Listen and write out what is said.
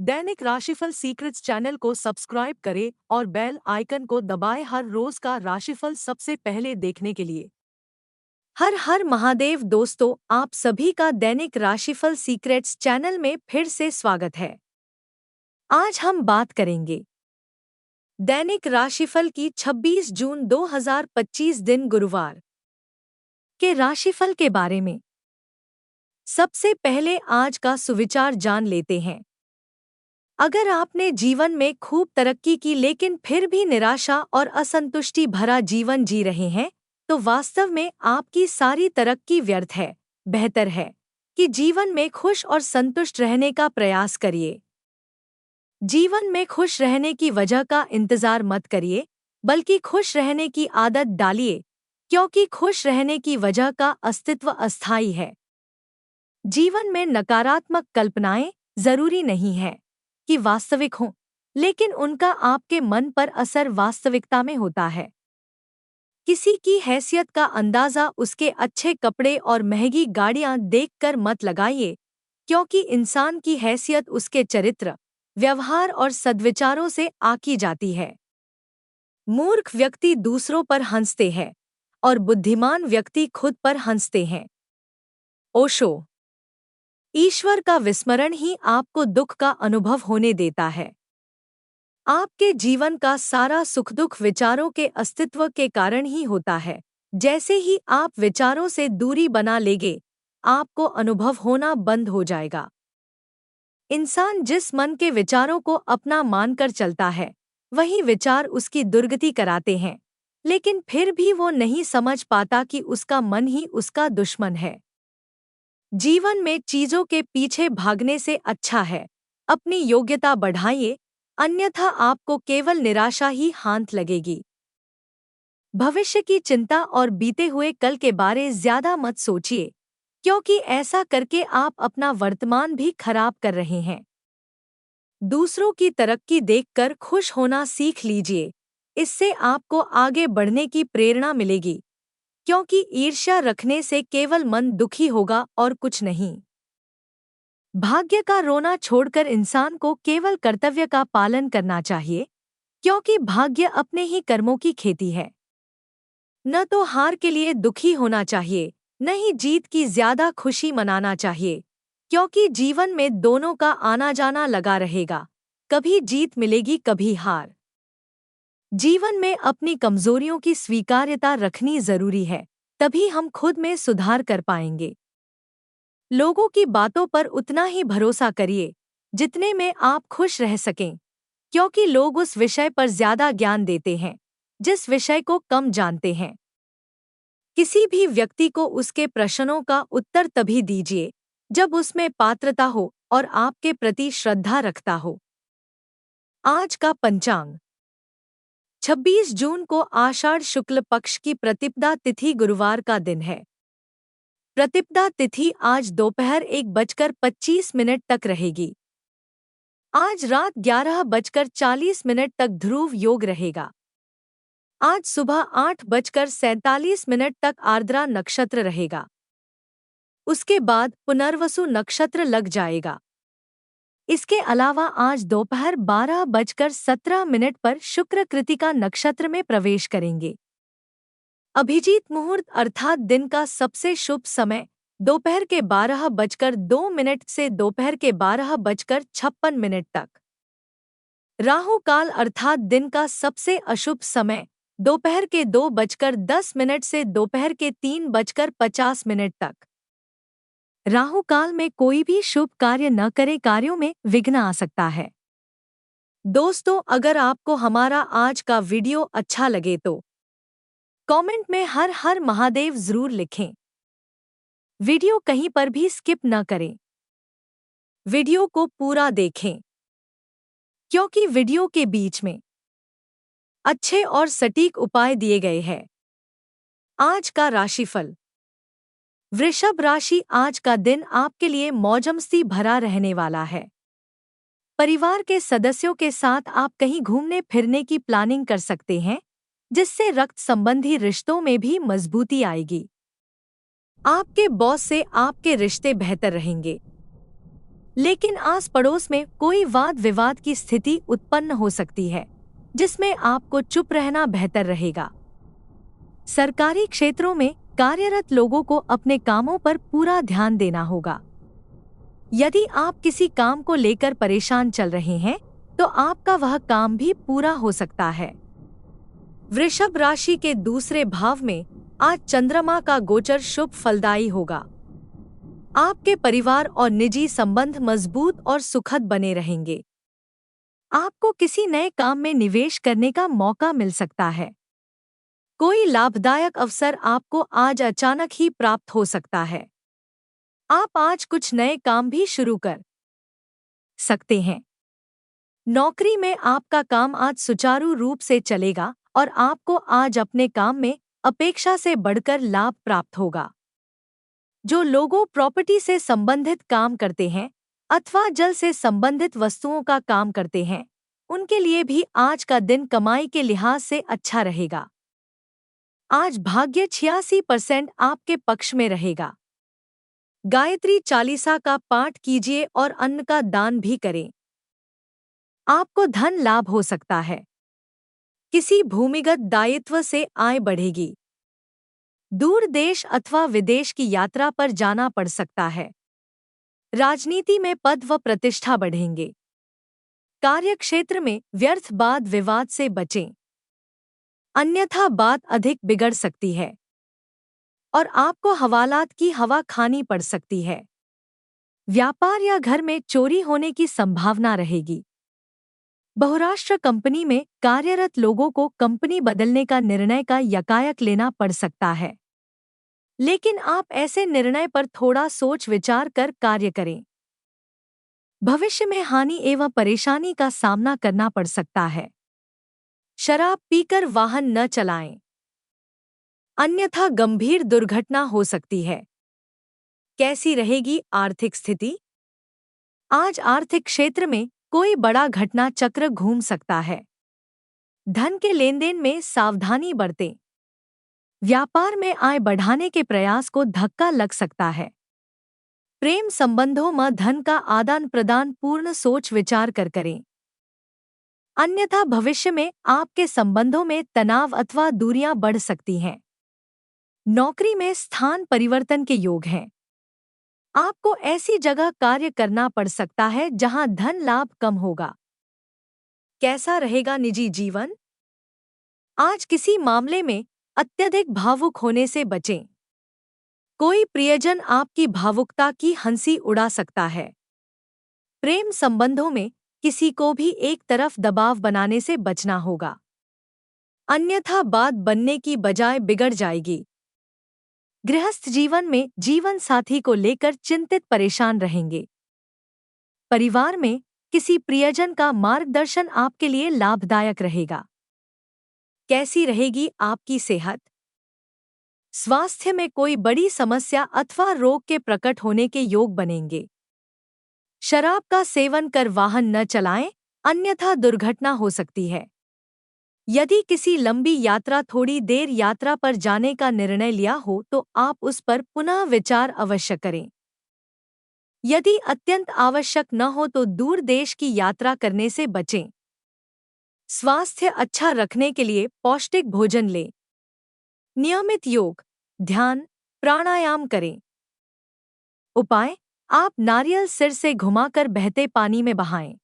दैनिक राशिफल secrets channel को subscribe करें और बेल आइकन को दबाएं हर रोज का राशिफल सबसे पहले देखने के लिए। हर हर महादेव दोस्तों, आप सभी का दैनिक राशिफल सीक्रेट्स चैनल में फिर से स्वागत है। आज हम बात करेंगे दैनिक राशिफल की 26 जून 2025 दिन गुरुवार के राशिफल के बारे में। सबसे पहले आज का सुविचार जान लेते हैं। अगर आपने जीवन में खूब तरक्की की लेकिन फिर भी निराशा और असंतुष्टि भरा जीवन जी रहे हैं, तो वास्तव में आपकी सारी तरक्की व्यर्थ है। बेहतर है कि जीवन में खुश और संतुष्ट रहने का प्रयास करिए। जीवन में खुश रहने की वजह का इंतजार मत करिए, बल्कि खुश रहने की आदत डालिए, क्योंकि खुश रहने की वजह का अस्तित्व अस्थायी है। जीवन में नकारात्मक कल्पनाएं जरूरी नहीं है कि वास्तविक हों, लेकिन उनका आपके मन पर असर वास्तविकता में होता है। किसी की हैसियत का अंदाजा उसके अच्छे कपड़े और महंगी गाड़ियां देखकर मत लगाइए, क्योंकि इंसान की हैसियत उसके चरित्र, व्यवहार और सद्विचारों से आकी जाती है। मूर्ख व्यक्ति दूसरों पर हंसते हैं और बुद्धिमान व्यक्ति खुद पर हंसते हैं। ओशो। ईश्वर का विस्मरण ही आपको दुख का अनुभव होने देता है। आपके जीवन का सारा सुख दुख विचारों के अस्तित्व के कारण ही होता है। जैसे ही आप विचारों से दूरी बना लेंगे, आपको अनुभव होना बंद हो जाएगा। इंसान जिस मन के विचारों को अपना मानकर चलता है, वही विचार उसकी दुर्गति कराते हैं, लेकिन फिर भी वो नहीं समझ पाता कि उसका मन ही उसका दुश्मन है। जीवन में चीजों के पीछे भागने से अच्छा है अपनी योग्यता बढ़ाइए, अन्यथा आपको केवल निराशा ही हाथ लगेगी। भविष्य की चिंता और बीते हुए कल के बारे ज्यादा मत सोचिए, क्योंकि ऐसा करके आप अपना वर्तमान भी खराब कर रहे हैं। दूसरों की तरक्की देखकर खुश होना सीख लीजिए, इससे आपको आगे बढ़ने की प्रेरणा मिलेगी, क्योंकि ईर्ष्या रखने से केवल मन दुखी होगा और कुछ नहीं। भाग्य का रोना छोड़कर इंसान को केवल कर्तव्य का पालन करना चाहिए, क्योंकि भाग्य अपने ही कर्मों की खेती है। न तो हार के लिए दुखी होना चाहिए, न ही जीत की ज्यादा खुशी मनाना चाहिए, क्योंकि जीवन में दोनों का आना जाना लगा रहेगा। कभी जीत मिलेगी, कभी हार। जीवन में अपनी कमजोरियों की स्वीकार्यता रखनी जरूरी है, तभी हम खुद में सुधार कर पाएंगे। लोगों की बातों पर उतना ही भरोसा करिए जितने में आप खुश रह सकें, क्योंकि लोग उस विषय पर ज्यादा ज्ञान देते हैं जिस विषय को कम जानते हैं। किसी भी व्यक्ति को उसके प्रश्नों का उत्तर तभी दीजिए जब उसमें पात्रता हो और आपके प्रति श्रद्धा रखता हो। आज का पंचांग। 26 जून को आषाढ़ शुक्ल पक्ष की प्रतिपदा तिथि गुरुवार का दिन है। प्रतिपदा तिथि आज दोपहर 1:25 तक रहेगी। आज रात 11:40 तक ध्रुव योग रहेगा। आज सुबह 8:47 तक आर्द्रा नक्षत्र रहेगा। उसके बाद पुनर्वसु नक्षत्र लग जाएगा। इसके अलावा आज दोपहर 12:17 पर शुक्र कृतिका नक्षत्र में प्रवेश करेंगे। अभिजीत मुहूर्त अर्थात दिन का सबसे शुभ समय दोपहर के 12:02 से दोपहर के 12:56 तक। राहु काल अर्थात दिन का सबसे अशुभ समय दोपहर के 2:10 से दोपहर के 3:50 तक। राहु काल में कोई भी शुभ कार्य न करे, कार्यों में विघ्न आ सकता है। दोस्तों, अगर आपको हमारा आज का वीडियो अच्छा लगे तो कमेंट में हर हर महादेव जरूर लिखें। वीडियो कहीं पर भी स्किप न करें। वीडियो को पूरा देखें, क्योंकि वीडियो के बीच में अच्छे और सटीक उपाय दिए गए हैं। आज का राशिफल। वृषभ राशि। आज का दिन आपके लिए मौजमस्ती भरा रहने वाला है। परिवार के सदस्यों के साथ आप कहीं घूमने फिरने की प्लानिंग कर सकते हैं, जिससे रक्त संबंधी रिश्तों में भी मजबूती आएगी। आपके बॉस से आपके रिश्ते बेहतर रहेंगे। लेकिन आस पड़ोस में कोई वाद विवाद की स्थिति उत्पन्न हो सकती है, जिसमें आपको चुप रहना बेहतर रहेगा। सरकारी क्षेत्रों में कार्यरत लोगों को अपने कामों पर पूरा ध्यान देना होगा। यदि आप किसी काम को लेकर परेशान चल रहे हैं, तो आपका वह काम भी पूरा हो सकता है। वृषभ राशि के दूसरे भाव में आज चंद्रमा का गोचर शुभ फलदायी होगा। आपके परिवार और निजी संबंध मजबूत और सुखद बने रहेंगे। आपको किसी नए काम में निवेश करने का मौका मिल सकता है। कोई लाभदायक अवसर आपको आज अचानक ही प्राप्त हो सकता है। आप आज कुछ नए काम भी शुरू कर सकते हैं। नौकरी में आपका काम आज सुचारू रूप से चलेगा और आपको आज अपने काम में अपेक्षा से बढ़कर लाभ प्राप्त होगा। जो लोगों प्रॉपर्टी से संबंधित काम करते हैं अथवा जल से संबंधित वस्तुओं का काम करते हैं, उनके लिए भी आज का दिन कमाई के लिहाज से अच्छा रहेगा। आज भाग्य 86% आपके पक्ष में रहेगा। गायत्री चालीसा का पाठ कीजिए और अन्न का दान भी करें। आपको धन लाभ हो सकता है। किसी भूमिगत दायित्व से आय बढ़ेगी। दूर देश अथवा विदेश की यात्रा पर जाना पड़ सकता है। राजनीति में पद व प्रतिष्ठा बढ़ेंगे। कार्यक्षेत्र में व्यर्थ वाद विवाद से बचें, अन्यथा बात अधिक बिगड़ सकती है और आपको हवालात की हवा खानी पड़ सकती है। व्यापार या घर में चोरी होने की संभावना रहेगी। बहुराष्ट्र कंपनी में कार्यरत लोगों को कंपनी बदलने का निर्णय का यकायक लेना पड़ सकता है, लेकिन आप ऐसे निर्णय पर थोड़ा सोच विचार कर कार्य करें। भविष्य में हानि एवं परेशानी का सामना करना पड़ सकता है। शराब पीकर वाहन न चलाएं, अन्यथा गंभीर दुर्घटना हो सकती है। कैसी रहेगी आर्थिक स्थिति? आज आर्थिक क्षेत्र में कोई बड़ा घटना चक्र घूम सकता है। धन के लेनदेन में सावधानी बरतें। व्यापार में आय बढ़ाने के प्रयास को धक्का लग सकता है। प्रेम संबंधों में धन का आदान प्रदान पूर्ण सोच विचार कर करें, अन्यथा भविष्य में आपके संबंधों में तनाव अथवा दूरियां बढ़ सकती हैं। नौकरी में स्थान परिवर्तन के योग हैं। आपको ऐसी जगह कार्य करना पड़ सकता है जहां धन लाभ कम होगा। कैसा रहेगा निजी जीवन? आज किसी मामले में अत्यधिक भावुक होने से बचें। कोई प्रियजन आपकी भावुकता की हंसी उड़ा सकता है। प्रेम संबंधों में किसी को भी एक तरफ दबाव बनाने से बचना होगा, अन्यथा बात बनने की बजाय बिगड़ जाएगी। गृहस्थ जीवन में जीवन साथी को लेकर चिंतित परेशान रहेंगे। परिवार में किसी प्रियजन का मार्गदर्शन आपके लिए लाभदायक रहेगा। कैसी रहेगी आपकी सेहत? स्वास्थ्य में कोई बड़ी समस्या अथवा रोग के प्रकट होने के योग बनेंगे। शराब का सेवन कर वाहन न चलाएं, अन्यथा दुर्घटना हो सकती है। यदि किसी लंबी यात्रा थोड़ी देर यात्रा पर जाने का निर्णय लिया हो तो आप उस पर पुनः विचार अवश्य करें। यदि अत्यंत आवश्यक न हो तो दूर देश की यात्रा करने से बचें। स्वास्थ्य अच्छा रखने के लिए पौष्टिक भोजन लें। नियमित योग, ध्यान, प्राणायाम करें। उपाय: आप नारियल सिर से घुमाकर बहते पानी में बहाएं।